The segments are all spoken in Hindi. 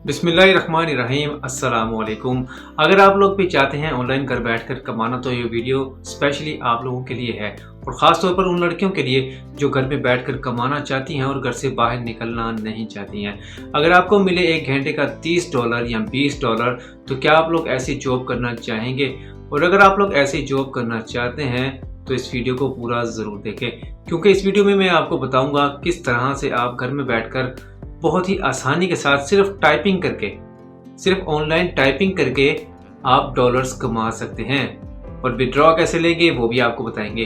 बिस्मिल्लाहिर्रहमानिर्रहीम अस्सलाम वालेकुम। अगर आप लोग भी चाहते हैं ऑनलाइन घर बैठकर कमाना तो ये वीडियो स्पेशली आप लोगों के लिए है और ख़ास तौर पर उन लड़कियों के लिए जो घर में बैठकर कमाना चाहती हैं और घर से बाहर निकलना नहीं चाहती हैं। अगर आपको मिले 1 घंटे का $30 या $20 तो क्या आप लोग ऐसी जॉब करना चाहेंगे? और अगर आप लोग ऐसी जॉब करना चाहते हैं तो इस वीडियो को पूरा ज़रूर देखें, क्योंकि इस वीडियो में मैं आपको बताऊंगा किस तरह से आप घर में बैठकर बहुत ही आसानी के साथ सिर्फ ऑनलाइन टाइपिंग करके आप डॉलर्स कमा सकते हैं और विड्रॉ कैसे लेंगे वो भी आपको बताएंगे।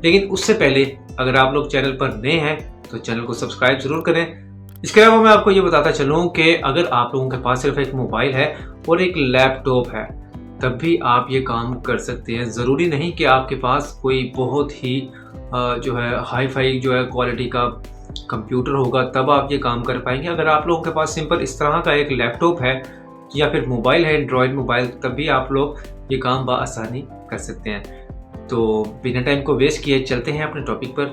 लेकिन उससे पहले अगर आप लोग चैनल पर नए हैं तो चैनल को सब्सक्राइब जरूर करें। इसके अलावा मैं आपको ये बताता चलूँ कि अगर आप लोगों के पास सिर्फ एक मोबाइल है और एक लैपटॉप है तब भी आप ये काम कर सकते हैं। ज़रूरी नहीं कि आपके पास कोई बहुत ही जो है हाई फाई जो है क्वालिटी का कंप्यूटर होगा तब आप ये काम कर पाएंगे। अगर आप लोगों के पास सिंपल इस तरह का एक लैपटॉप है या फिर मोबाइल है, एंड्रॉयड मोबाइल, तब भी आप लोग ये काम बआसानी कर सकते हैं। तो बिना टाइम को वेस्ट किए चलते हैं अपने टॉपिक पर।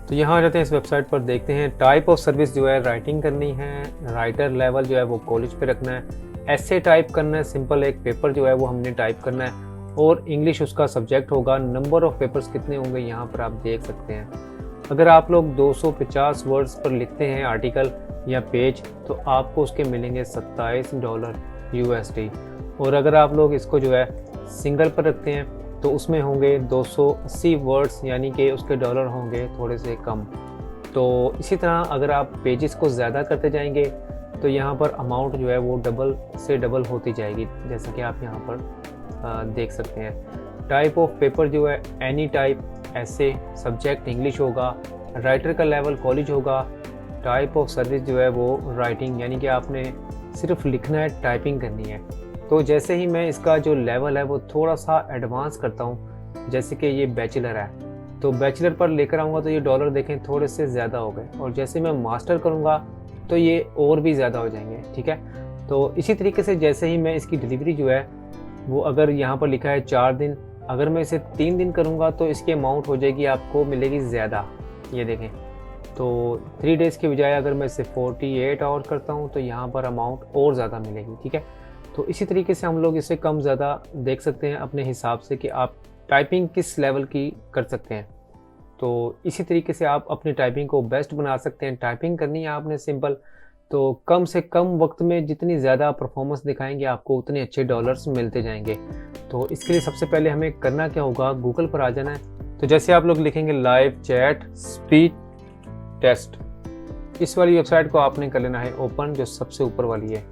तो यहाँ आ जाते हैं इस वेबसाइट पर, देखते हैं टाइप ऑफ सर्विस जो है राइटिंग करनी है, राइटर लेवल जो है वो कॉलेज पे रखना है, ऐसे टाइप करना है, सिंपल एक पेपर जो है वो हमने टाइप करना है और इंग्लिश उसका सब्जेक्ट होगा। नंबर ऑफ़ पेपर्स कितने होंगे यहाँ पर आप देख सकते हैं। अगर आप लोग 250 वर्ड्स पर लिखते हैं आर्टिकल या पेज तो आपको उसके मिलेंगे $27 USD। और अगर आप लोग इसको जो है सिंगल पर रखते हैं तो उसमें होंगे 280 वर्ड्स, यानी कि उसके डॉलर होंगे थोड़े से कम। तो इसी तरह अगर आप पेजेस को ज़्यादा करते जाएंगे तो यहाँ पर अमाउंट जो है वो डबल से डबल होती जाएगी, जैसा कि आप यहाँ पर देख सकते हैं। टाइप ऑफ पेपर जो है एनी टाइप, ऐसे, सब्जेक्ट इंग्लिश होगा, राइटर का लेवल कॉलेज होगा, टाइप ऑफ सर्विस जो है वो राइटिंग, यानी कि आपने सिर्फ लिखना है, टाइपिंग करनी है। तो जैसे ही मैं इसका जो लेवल है वो थोड़ा सा एडवांस करता हूँ, जैसे कि ये बैचलर है तो बैचलर पर लेकर आऊँगा तो ये डॉलर देखें थोड़े से ज़्यादा हो गए, और जैसे मैं मास्टर करूँगा तो ये और भी ज़्यादा हो जाएंगे। ठीक है, तो इसी तरीके से जैसे ही मैं इसकी डिलीवरी जो है वो, अगर यहाँ पर लिखा है 4 दिन, अगर मैं इसे 3 दिन करूँगा तो इसकी अमाउंट हो जाएगी, आपको मिलेगी ज़्यादा। ये देखें, तो 3 डेज़ की बजाय अगर मैं इसे 48 आवर करता हूँ तो यहाँ पर अमाउंट और ज़्यादा मिलेगी। ठीक है, तो इसी तरीके से हम लोग इसे कम ज़्यादा देख सकते हैं अपने हिसाब से कि आप टाइपिंग किस लेवल की कर सकते हैं। तो इसी तरीके से आप अपनी टाइपिंग को बेस्ट बना सकते हैं। टाइपिंग करनी है आपने सिंपल, तो कम से कम वक्त में जितनी ज़्यादा परफॉर्मेंस दिखाएंगे आपको उतने अच्छे डॉलर्स मिलते जाएंगे। तो इसके लिए सबसे पहले हमें करना क्या होगा, गूगल पर आ जाना है। तो जैसे आप लोग लिखेंगे लाइव चैट स्पीच टेस्ट, इस वाली वेबसाइट को आपने कर लेना है ओपन, जो सबसे ऊपर वाली है।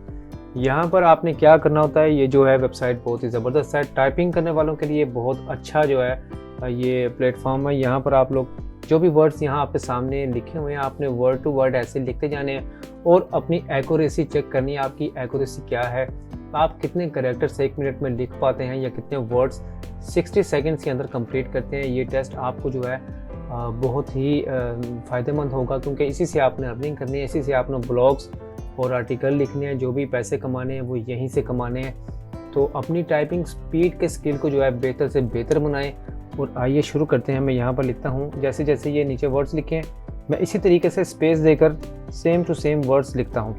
यहाँ पर आपने क्या करना होता है, ये जो है वेबसाइट बहुत ही ज़बरदस्त है, टाइपिंग करने वालों के लिए बहुत अच्छा जो है ये प्लेटफॉर्म है। यहाँ पर आप लोग जो भी वर्ड्स यहाँ आपके सामने लिखे हुए हैं आपने वर्ड टू वर्ड ऐसे लिखते जाने हैं और अपनी एक्यूरेसी चेक करनी है, आपकी एक्यूरेसी क्या है, आप कितने कैरेक्टर्स 1 मिनट में लिख पाते हैं या कितने वर्ड्स 60 सेकंड्स के अंदर कंप्लीट करते हैं। ये टेस्ट आपको जो है बहुत ही फ़ायदेमंद होगा, क्योंकि इसी से आपने अर्निंग करनी है, इसी से आपने ब्लॉग्स और आर्टिकल लिखने हैं, जो भी पैसे कमाने हैं वो यहीं से कमाने हैं। तो अपनी टाइपिंग स्पीड के स्किल को जो है बेहतर से बेहतर बनाएं। और आइए शुरू करते हैं। मैं यहाँ पर लिखता हूँ, जैसे जैसे ये नीचे वर्ड्स लिखे हैं मैं इसी तरीके से स्पेस देकर सेम टू सेम वर्ड्स लिखता हूँ।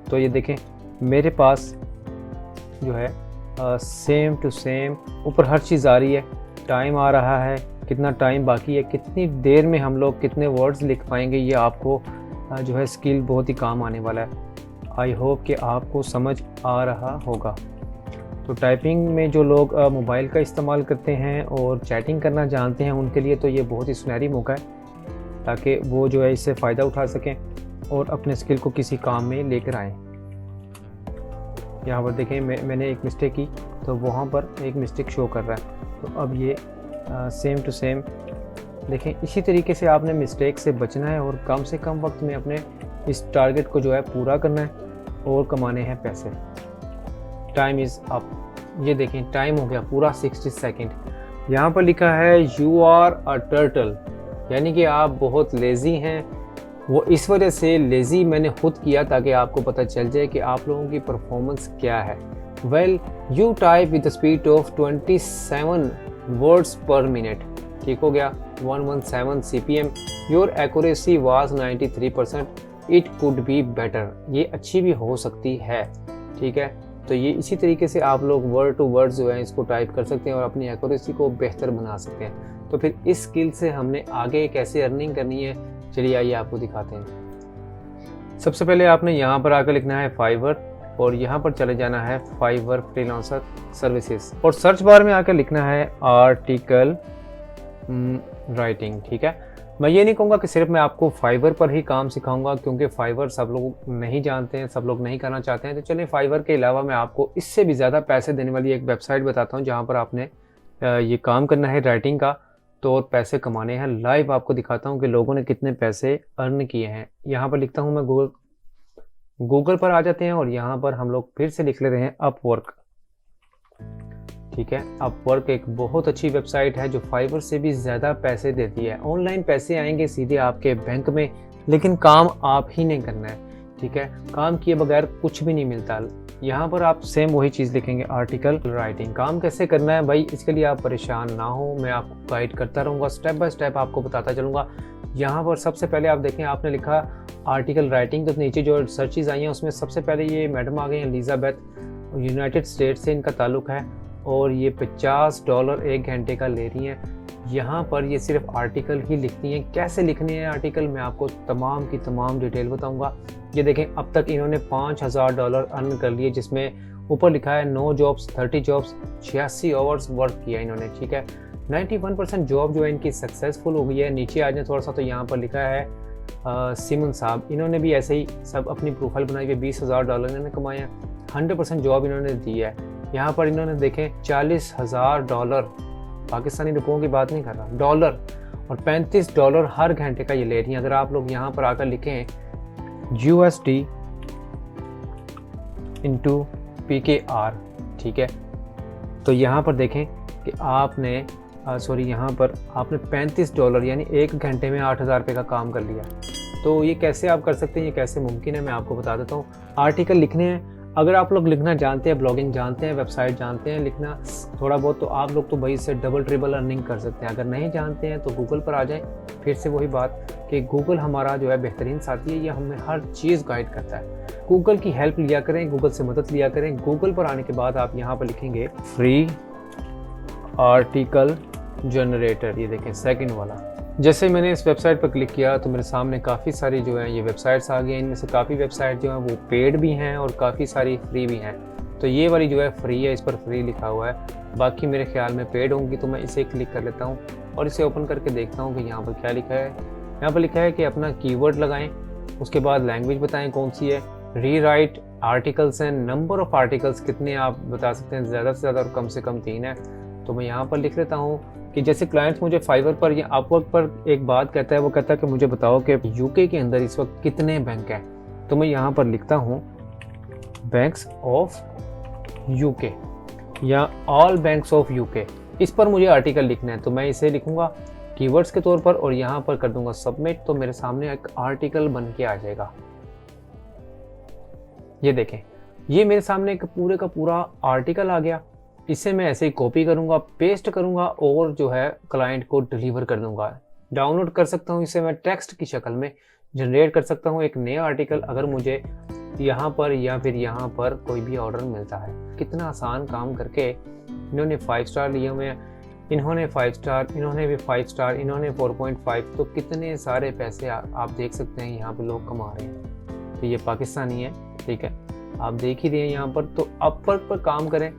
तो ये देखें मेरे पास जो है सेम टू सेम ऊपर हर चीज़ आ रही है, टाइम आ रहा है, कितना टाइम बाकी है, कितनी देर में हम लोग कितने वर्ड्स लिख पाएंगे, ये आपको जो है स्किल बहुत ही काम आने वाला है। आई होप कि आपको समझ आ रहा होगा। तो टाइपिंग में जो लोग मोबाइल का इस्तेमाल करते हैं और चैटिंग करना जानते हैं उनके लिए तो ये बहुत ही सुनहरी मौका है, ताकि वो जो है इससे फ़ायदा उठा सकें और अपने स्किल को किसी काम में लेकर आएँ। यहाँ पर देखें मैंने एक मिस्टेक की तो वहाँ पर एक मिस्टेक शो कर रहा है। तो अब ये सेम टू सेम देखें, इसी तरीके से आपने मिस्टेक से बचना है और कम से कम वक्त में अपने इस टारगेट को जो है पूरा करना है और कमाने हैं पैसे। टाइम इज़ अप, ये देखें टाइम हो गया पूरा 60 सेकंड। यहाँ पर लिखा है यू आर अ टर्टल, यानी कि आप बहुत लेज़ी हैं। वो इस वजह से लेज़ी मैंने खुद किया ताकि आपको पता चल जाए कि आप लोगों की परफॉर्मेंस क्या है। Well you type with the speed of 27 words पर मिनट, ठीक हो गया 117 CPM, your accuracy was 93%, it could be better, ये अच्छी भी हो सकती है। ठीक है, तो ये इसी तरीके से आप लोग वर्ड टू वर्ड जो है इसको टाइप कर सकते हैं और अपनी एक्यूरेसी को बेहतर बना सकते हैं। तो फिर इस स्किल से हमने आगे कैसे अर्निंग करनी है, चलिए आइए आपको दिखाते हैं। सबसे पहले आपने यहाँ पर आकर लिखना है फाइवर और यहाँ पर चले जाना है फाइवर फ्रीलांसर सर्विसेज और सर्च बार में आकर लिखना है आर्टिकल राइटिंग। ठीक है, मैं ये नहीं कहूँगा कि सिर्फ मैं आपको फाइवर पर ही काम सिखाऊंगा, क्योंकि फाइवर सब लोग नहीं जानते हैं, सब लोग नहीं करना चाहते हैं। तो चलिए फाइवर के अलावा मैं आपको इससे भी ज़्यादा पैसे देने वाली एक वेबसाइट बताता हूँ जहाँ पर आपने ये काम करना है राइटिंग का, तो और पैसे कमाने हैं। लाइव आपको दिखाता हूँ कि लोगों ने कितने पैसे अर्न किए हैं। यहाँ पर लिखता हूँ मैं गूगल पर आ जाते हैं और यहाँ पर हम लोग फिर से लिख लेते हैं अपवर्क। ठीक है, अपवर्क एक बहुत अच्छी वेबसाइट है जो फाइवर से भी ज़्यादा पैसे देती है। ऑनलाइन पैसे आएंगे सीधे आपके बैंक में, लेकिन काम आप ही नहीं करना है। ठीक है, काम किए बगैर कुछ भी नहीं मिलता। यहाँ पर आप सेम वही चीज़ लिखेंगे आर्टिकल राइटिंग। काम कैसे करना है भाई, इसके लिए आप परेशान ना हो, मैं आपको गाइड करता रहूँगा, स्टेप बाय स्टेप आपको बताता चलूँगा। यहाँ पर सबसे पहले आप देखें, आपने लिखा आर्टिकल राइटिंग, तो नीचे जो सर्चेज आई हैं उसमें सबसे पहले ये मैडम आ गई हैं एलिजाबेथ, यूनाइटेड स्टेट्स से इनका ताल्लुक है और ये $50 1 घंटे का ले रही हैं। यहाँ पर ये सिर्फ आर्टिकल ही लिखती हैं। कैसे लिखने हैं आर्टिकल मैं आपको तमाम की तमाम डिटेल बताऊंगा। ये देखें, अब तक इन्होंने $5000 अर्न कर लिए, जिसमें ऊपर लिखा है 9 जॉब्स 30 जॉब्स 86 आवर्स वर्क किया इन्होंने। ठीक है, 91% जॉब जो है इनकी सक्सेसफुल हो गई है। नीचे आ जाए थोड़ा सा तो यहाँ पर लिखा है सिमन साहब, इन्होंने भी ऐसे ही सब अपनी प्रोफाइल बनाई हुई, $20000 इन्होंने कमाए हैं। 100% जॉब इन्होंने दी है। यहाँ पर इन्होंने देखें $40000, पाकिस्तानी रुपयों की बात नहीं कर रहा, डॉलर, और $35 हर घंटे का ये ले रही हैं। अगर आप लोग यहाँ पर आकर लिखें USD into PKR, ठीक है, तो यहाँ पर देखें कि आपने यहाँ पर आपने $35 यानी 1 घंटे में 8000 रुपये का काम कर लिया। तो ये कैसे आप कर सकते हैं, ये कैसे मुमकिन है, मैं आपको बता देता हूँ। आर्टिकल लिखने हैं, अगर आप लोग लिखना जानते हैं, ब्लॉगिंग जानते हैं, वेबसाइट जानते हैं लिखना थोड़ा बहुत, तो आप लोग तो भाई इससे डबल ट्रिपल अर्निंग कर सकते हैं। अगर नहीं जानते हैं तो गूगल पर आ जाएं। फिर से वही बात कि गूगल हमारा जो है बेहतरीन साथी है, ये हमें हर चीज़ गाइड करता है। गूगल की हेल्प लिया करें, गूगल से मदद लिया करें। गूगल पर आने के बाद आप यहाँ पर लिखेंगे फ्री आर्टिकल जनरेटर, ये देखें सेकंड वाला। जैसे मैंने इस वेबसाइट पर क्लिक किया तो मेरे सामने काफ़ी सारी जो है ये वेबसाइट्स आ गई हैं। इनमें से काफ़ी वेबसाइट जो है वो पेड भी हैं और काफ़ी सारी फ्री भी हैं। तो ये वाली जो है फ्री है, इस पर फ्री लिखा हुआ है, बाकी मेरे ख्याल में पेड होंगी। तो मैं इसे क्लिक कर लेता हूँ और इसे ओपन करके देखता हूँ कि यहाँ पर क्या लिखा है। यहाँ पर लिखा है कि अपना कीवर्ड लगाएं, उसके बाद लैंग्वेज बताएं कौन सी है, रीराइट आर्टिकल्स हैं, नंबर ऑफ़ आर्टिकल्स कितने आप बता सकते हैं, ज़्यादा से ज़्यादा और कम से कम 3 है। तो मैं यहाँ पर लिख लेता हूँ कि जैसे क्लाइंट्स मुझे फाइवर पर या अपवर्क पर एक बात कहता है, वो कहता है कि मुझे बताओ कि यूके के अंदर इस वक्त कितने बैंक हैं। तो मैं यहाँ पर लिखता हूँ बैंक्स ऑफ यूके या ऑल बैंक्स ऑफ यूके, इस पर मुझे आर्टिकल लिखना है। तो मैं इसे लिखूँगा कीवर्ड्स के तौर पर और यहाँ पर कर दूंगा सबमिट। तो मेरे सामने एक आर्टिकल बन के आ जाएगा। ये देखें, ये मेरे सामने एक पूरे का पूरा आर्टिकल आ गया। इसे मैं ऐसे ही कॉपी करूंगा, पेस्ट करूंगा और जो है क्लाइंट को डिलीवर कर दूंगा। डाउनलोड कर सकता हूं, इसे मैं टेक्स्ट की शक्ल में जनरेट कर सकता हूं एक नया आर्टिकल, अगर मुझे यहाँ पर या फिर यहाँ पर कोई भी ऑर्डर मिलता है। कितना आसान काम करके इन्होंने 5 स्टार लिए हुए हैं, इन्होंने 5 स्टार, इन्होंने भी 5 स्टार, इन्होंने 4.5। तो कितने सारे पैसे आप देख सकते हैं यहाँ पर लोग कमा रहे हैं। तो ये पाकिस्तानी है, ठीक है, आप देख ही रहे हैं यहाँ पर। तो अपवर्क पर काम करें,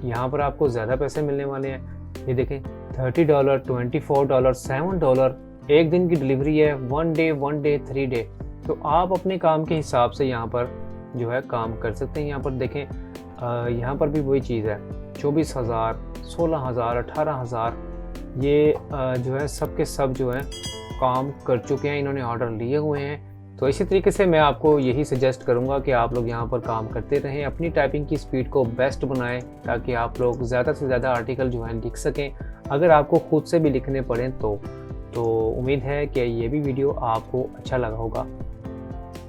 यहाँ पर आपको ज़्यादा पैसे मिलने वाले हैं। ये देखें $30, $24, $7, एक दिन की डिलीवरी है, 1 डे 3 डे। तो आप अपने काम के हिसाब से यहाँ पर जो है काम कर सकते हैं। यहाँ पर देखें, यहाँ पर भी वही चीज़ है, 24,000, 16,000, 18,000, ये जो है सब के सब जो है काम कर चुके हैं, इन्होंने ऑर्डर लिए हुए हैं। तो इसी तरीके से मैं आपको यही सजेस्ट करूंगा कि आप लोग यहाँ पर काम करते रहें, अपनी टाइपिंग की स्पीड को बेस्ट बनाएं ताकि आप लोग ज़्यादा से ज़्यादा आर्टिकल जो है लिख सकें। अगर आपको खुद से भी लिखने पड़ें तो उम्मीद है कि ये भी वीडियो आपको अच्छा लगा होगा।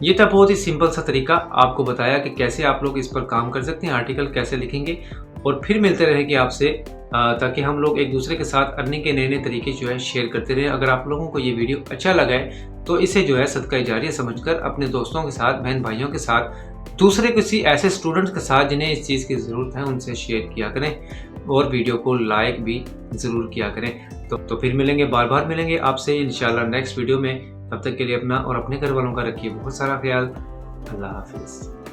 ये था बहुत ही सिंपल सा तरीका, आपको बताया कि कैसे आप लोग इस पर काम कर सकते हैं, आर्टिकल कैसे लिखेंगे। और फिर मिलते रहेंगे आपसे ताकि हम लोग एक दूसरे के साथ अर्निंग के नए नए तरीके जो है शेयर करते रहें। अगर आप लोगों को ये वीडियो अच्छा लगा है तो इसे जो है सदका जारिया समझकर अपने दोस्तों के साथ, बहन भाइयों के साथ, दूसरे किसी ऐसे स्टूडेंट्स के साथ जिन्हें इस चीज़ की ज़रूरत है उनसे शेयर किया करें और वीडियो को लाइक भी ज़रूर किया करें। तो फिर मिलेंगे, बार बार मिलेंगे आपसे इंशाल्लाह नेक्स्ट वीडियो में। तब तक के लिए अपना और अपने घर वालों का रखिए बहुत सारा ख्याल। अल्लाह हाफिज़।